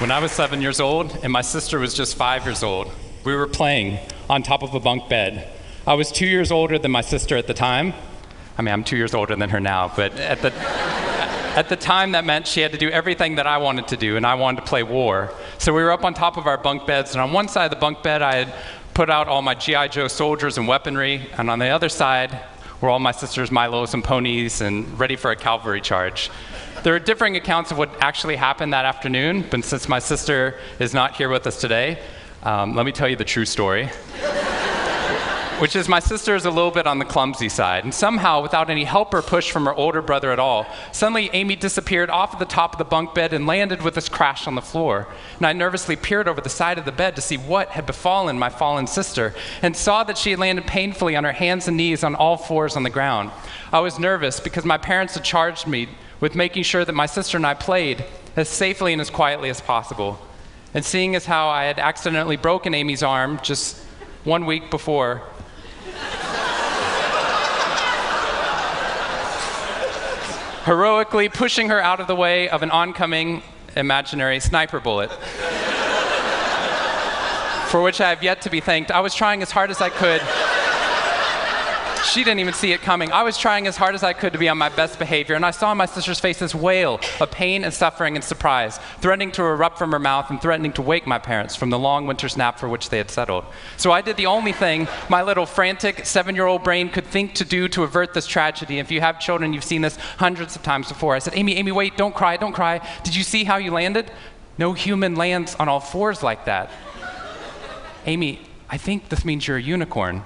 When I was 7 years old and my sister was just 5 years old, we were playing on top of a bunk bed. I was 2 years older than my sister at the time. I mean, I'm 2 years older than her now, but at the time that meant she had to do everything that I wanted to do, and I wanted to play war. So we were up on top of our bunk beds, and on one side of the bunk bed, I had put out all my G.I. Joe soldiers and weaponry, and on the other side were all my sister's Milos and ponies and ready for a cavalry charge. There are differing accounts of what actually happened that afternoon, but since my sister is not here with us today, let me tell you the true story. Which is my sister is a little bit on the clumsy side, and somehow, without any help or push from her older brother at all, suddenly Amy disappeared off of the top of the bunk bed and landed with this crash on the floor. And I nervously peered over the side of the bed to see what had befallen my fallen sister, and saw that she had landed painfully on her hands and knees on all fours on the ground. I was nervous because my parents had charged me with making sure that my sister and I played as safely and as quietly as possible. And seeing as how I had accidentally broken Amy's arm just 1 week before, heroically pushing her out of the way of an oncoming imaginary sniper bullet, for which I have yet to be thanked. I was trying as hard as I could. She didn't even see it coming. I was trying as hard as I could to be on my best behavior, and I saw on my sister's face this wail of pain and suffering and surprise, threatening to erupt from her mouth and threatening to wake my parents from the long winter's nap for which they had settled. So I did the only thing my little frantic 7-year-old brain could think to do to avert this tragedy. If you have children, you've seen this hundreds of times before. I said, Amy, wait, don't cry, don't cry. Did you see how you landed? No human lands on all fours like that. Amy, I think this means you're a unicorn.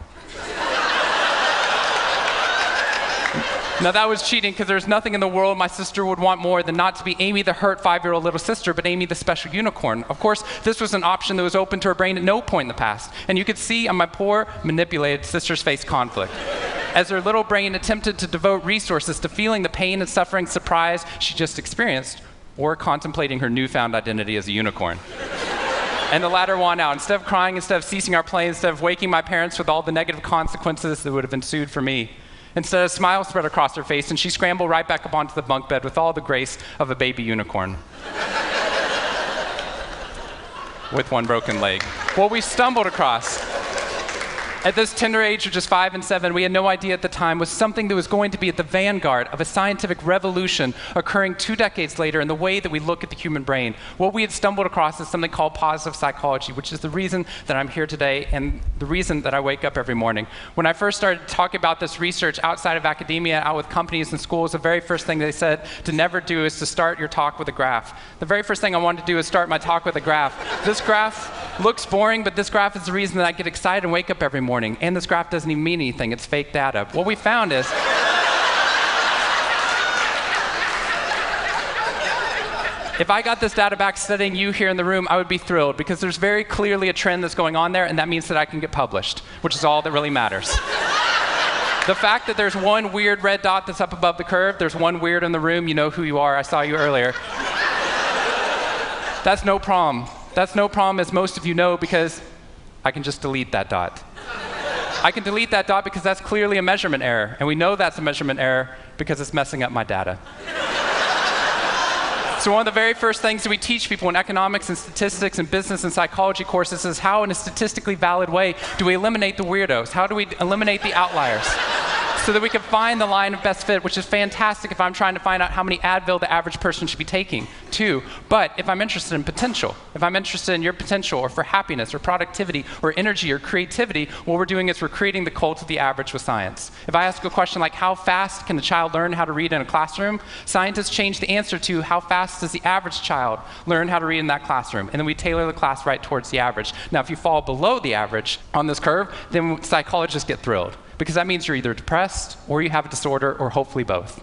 Now that was cheating, because there's nothing in the world my sister would want more than not to be Amy the hurt 5-year-old little sister, but Amy the special unicorn. Of course, this was an option that was open to her brain at no point in the past, and you could see on my poor, manipulated sister's face conflict, as her little brain attempted to devote resources to feeling the pain and suffering surprise she just experienced, or contemplating her newfound identity as a unicorn. And the latter won out. Instead of crying, instead of ceasing our play, instead of waking my parents with all the negative consequences that would have ensued for me, instead, a smile spread across her face, and she scrambled right back up onto the bunk bed with all the grace of a baby unicorn. With one broken leg. What we stumbled across at this tender age of just 5 and 7, we had no idea at the time, was something that was going to be at the vanguard of a scientific revolution occurring 2 decades later in the way that we look at the human brain. What we had stumbled across is something called positive psychology, which is the reason that I'm here today and the reason that I wake up every morning. When I first started talking about this research outside of academia, out with companies and schools, the very first thing they said to never do is to start your talk with a graph. The very first thing I wanted to do is start my talk with a graph. This graph looks boring, but this graph is the reason that I get excited and wake up every morning. And this graph doesn't even mean anything. It's fake data. What we found is if I got this data back studying you here in the room, I would be thrilled, because there's very clearly a trend that's going on there, and that means that I can get published, which is all that really matters. The fact that there's one weird red dot that's up above the curve, there's one weird in the room, you know who you are, I saw you earlier. That's no problem. That's no problem, as most of you know, because I can just delete that dot. I can delete that dot because that's clearly a measurement error, and we know that's a measurement error because it's messing up my data. So one of the very first things that we teach people in economics and statistics and business and psychology courses is how, in a statistically valid way, do we eliminate the weirdos? How do we eliminate the outliers? So that we can find the line of best fit, which is fantastic if I'm trying to find out how many Advil the average person should be taking, too. But if I'm interested in potential, if I'm interested in your potential, or for happiness, or productivity, or energy, or creativity, what we're doing is we're creating the cult of the average with science. If I ask a question like, how fast can a child learn how to read in a classroom? Scientists change the answer to, how fast does the average child learn how to read in that classroom? And then we tailor the class right towards the average. Now, if you fall below the average on this curve, then psychologists get thrilled, because that means you're either depressed, or you have a disorder, or hopefully both.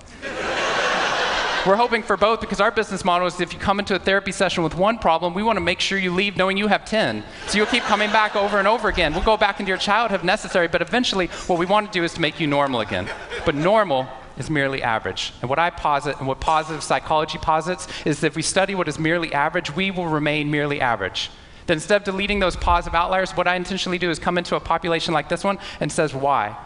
We're hoping for both, because our business model is if you come into a therapy session with one problem, we want to make sure you leave knowing you have 10. So you'll keep coming back over and over again. We'll go back into your childhood if necessary, but eventually what we want to do is to make you normal again. But normal is merely average. And what I posit, and what positive psychology posits, is that if we study what is merely average, we will remain merely average. That instead of deleting those positive outliers, what I intentionally do is come into a population like this one and says, why?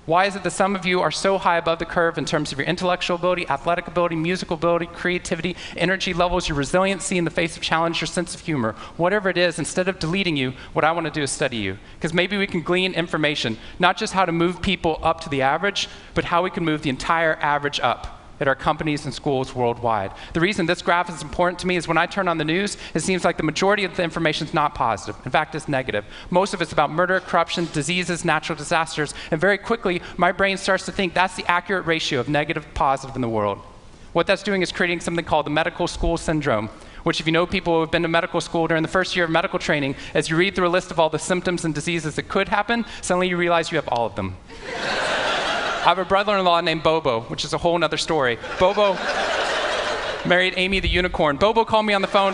Why is it that some of you are so high above the curve in terms of your intellectual ability, athletic ability, musical ability, creativity, energy levels, your resiliency in the face of challenge, your sense of humor? Whatever it is, instead of deleting you, what I want to do is study you. Because maybe we can glean information, not just how to move people up to the average, but how we can move the entire average up at our companies and schools worldwide. The reason this graph is important to me is when I turn on the news, it seems like the majority of the information is not positive. In fact, it's negative. Most of it's about murder, corruption, diseases, natural disasters, and very quickly, my brain starts to think that's the accurate ratio of negative to positive in the world. What that's doing is creating something called the medical school syndrome, which if you know people who have been to medical school during the first year of medical training, as you read through a list of all the symptoms and diseases that could happen, suddenly you realize you have all of them. I have a brother-in-law named Bobo, which is a whole other story. Bobo married Amy the unicorn. Bobo called me on the phone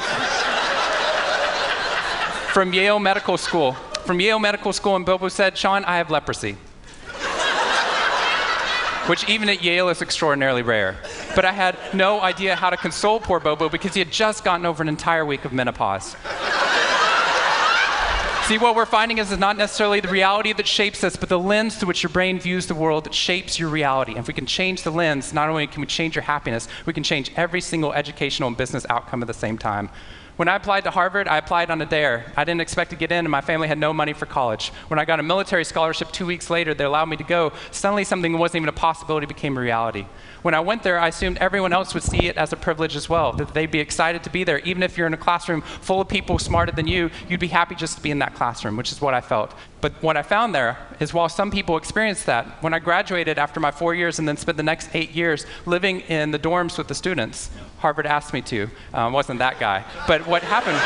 from Yale Medical School. And Bobo said, "Shawn, I have leprosy." Which even at Yale is extraordinarily rare. But I had no idea how to console poor Bobo because he had just gotten over an entire week of menopause. See, what we're finding is not necessarily the reality that shapes us, but the lens through which your brain views the world that shapes your reality. And if we can change the lens, not only can we change your happiness, we can change every single educational and business outcome at the same time. When I applied to Harvard, I applied on a dare. I didn't expect to get in, and my family had no money for college. When I got a military scholarship 2 weeks later, they allowed me to go. Suddenly, something that wasn't even a possibility became a reality. When I went there, I assumed everyone else would see it as a privilege as well, that they'd be excited to be there. Even if you're in a classroom full of people smarter than you, you'd be happy just to be in that classroom, which is what I felt. But what I found there is while some people experienced that, when I graduated after my 4 years and then spent the next 8 years living in the dorms with the students, Harvard asked me to, wasn't that guy. But what happened,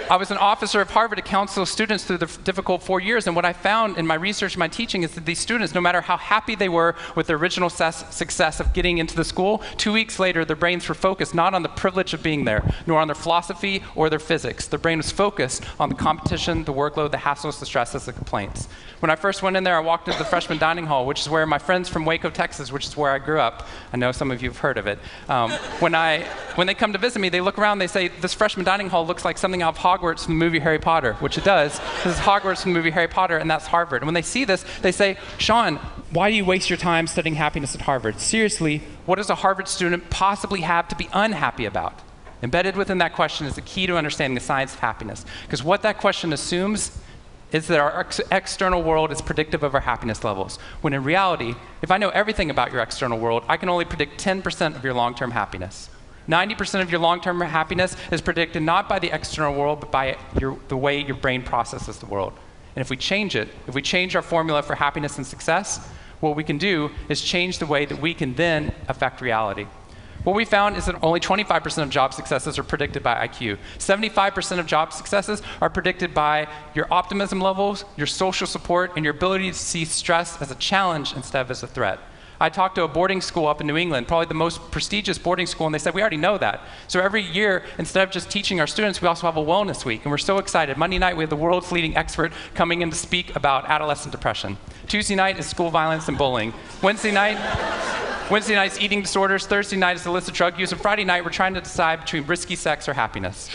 I was an officer of Harvard to counsel students through the difficult 4 years, and what I found in my research and my teaching is that these students, no matter how happy they were with their original success of getting into the school, 2 weeks later their brains were focused not on the privilege of being there, nor on their philosophy or their physics. Their brain was focused on the competition, the workload, the hassles, the stresses, the complaints. When I first went in there, I walked into the freshman dining hall, which is where my friends from Waco, Texas, which is where I grew up, I know some of you have heard of it. When they come to visit me, they look around, they say, "This freshman dining hall looks like something out of Hogwarts from the movie Harry Potter," which it does. This is Hogwarts from the movie Harry Potter, and that's Harvard. And when they see this, they say, "Shawn, why do you waste your time studying happiness at Harvard? Seriously, what does a Harvard student possibly have to be unhappy about?" Embedded within that question is the key to understanding the science of happiness. Because what that question assumes is that our external world is predictive of our happiness levels. When in reality, if I know everything about your external world, I can only predict 10% of your long-term happiness. 90% of your long-term happiness is predicted not by the external world, but by the way your brain processes the world. And if we change it, if we change our formula for happiness and success, what we can do is change the way that we can then affect reality. What we found is that only 25% of job successes are predicted by IQ. 75% of job successes are predicted by your optimism levels, your social support, and your ability to see stress as a challenge instead of as a threat. I talked to a boarding school up in New England, probably the most prestigious boarding school, and they said, "We already know that." So every year, instead of just teaching our students, we also have a wellness week, and we're so excited. Monday night, we have the world's leading expert coming in to speak about adolescent depression. Tuesday night is school violence and bullying. Wednesday night's eating disorders. Thursday night is illicit drug use. And Friday night, we're trying to decide between risky sex or happiness.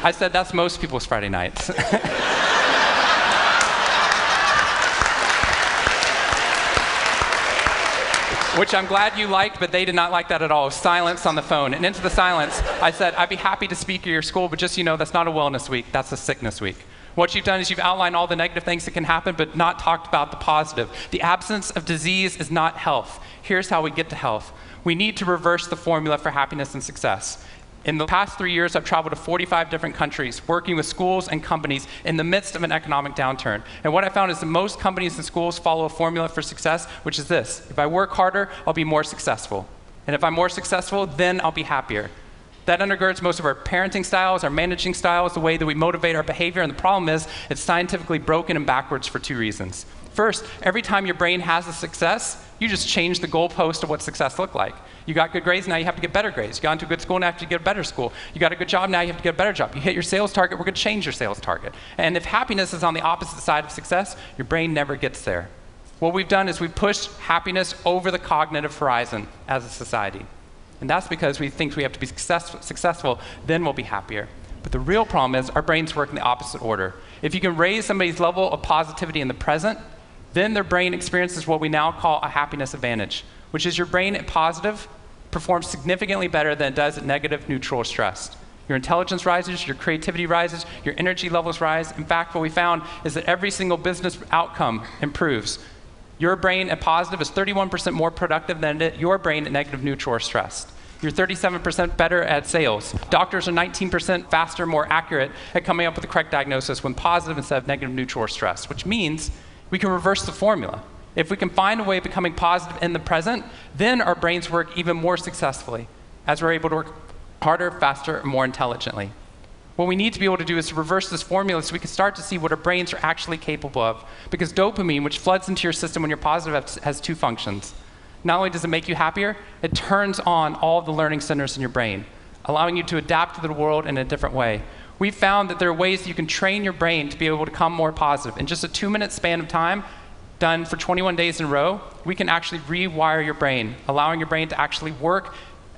I said, that's most people's Friday nights. Which I'm glad you liked, but they did not like that at all. Silence on the phone. And into the silence, I said, "I'd be happy to speak at your school, but just so you know, that's not a wellness week, that's a sickness week." What you've done is you've outlined all the negative things that can happen, but not talked about the positive. The absence of disease is not health. Here's how we get to health. We need to reverse the formula for happiness and success. In the past 3 years, I've traveled to 45 different countries, working with schools and companies in the midst of an economic downturn. And what I found is that most companies and schools follow a formula for success, which is this: if I work harder, I'll be more successful. And if I'm more successful, then I'll be happier. That undergirds most of our parenting styles, our managing styles, the way that we motivate our behavior. And the problem is, it's scientifically broken and backwards for 2 reasons. First, every time your brain has a success, you just change the goalpost of what success looked like. You got good grades, now you have to get better grades. You got into a good school, now you have to get a better school. You got a good job, now you have to get a better job. You hit your sales target, we're going to change your sales target. And if happiness is on the opposite side of success, your brain never gets there. What we've done is we've pushed happiness over the cognitive horizon as a society. And that's because we think we have to be successful, then we'll be happier. But the real problem is our brains work in the opposite order. If you can raise somebody's level of positivity in the present, then their brain experiences what we now call a happiness advantage, which is your brain at positive performs significantly better than it does at negative, neutral, or stressed. Your intelligence rises, your creativity rises, your energy levels rise. In fact, what we found is that every single business outcome improves. Your brain at positive is 31% more productive than your brain at negative, neutral, or stressed. You're 37% better at sales. Doctors are 19% faster, more accurate at coming up with the correct diagnosis when positive instead of negative, neutral, or stressed, which means we can reverse the formula. If we can find a way of becoming positive in the present, then our brains work even more successfully as we're able to work harder, faster, and more intelligently. What we need to be able to do is to reverse this formula so we can start to see what our brains are actually capable of. Because dopamine, which floods into your system when you're positive, has two functions. Not only does it make you happier, it turns on all the learning centers in your brain, allowing you to adapt to the world in a different way. We found that there are ways that you can train your brain to be able to become more positive. In just a 2-minute span of time, done for 21 days in a row, we can actually rewire your brain, allowing your brain to actually work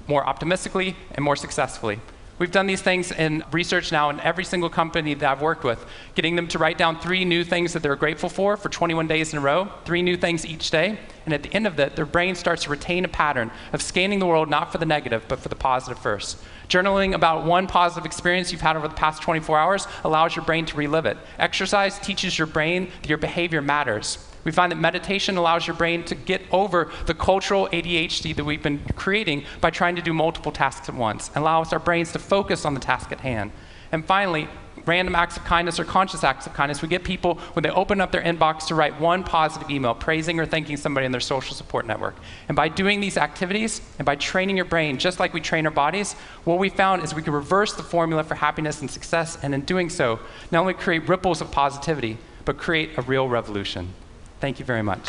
more optimistically and more successfully. We've done these things in research now in every single company that I've worked with, getting them to write down 3 new things that they're grateful for 21 days in a row, 3 new things each day. And at the end of that, their brain starts to retain a pattern of scanning the world not for the negative, but for the positive first. Journaling about one positive experience you've had over the past 24 hours allows your brain to relive it. Exercise teaches your brain that your behavior matters. We find that meditation allows your brain to get over the cultural ADHD that we've been creating by trying to do multiple tasks at once, and allows our brains to focus on the task at hand. And finally, random acts of kindness or conscious acts of kindness. We get people, when they open up their inbox, to write one positive email praising or thanking somebody in their social support network. And by doing these activities, and by training your brain, just like we train our bodies, what we found is we can reverse the formula for happiness and success, and in doing so, not only create ripples of positivity, but create a real revolution. Thank you very much.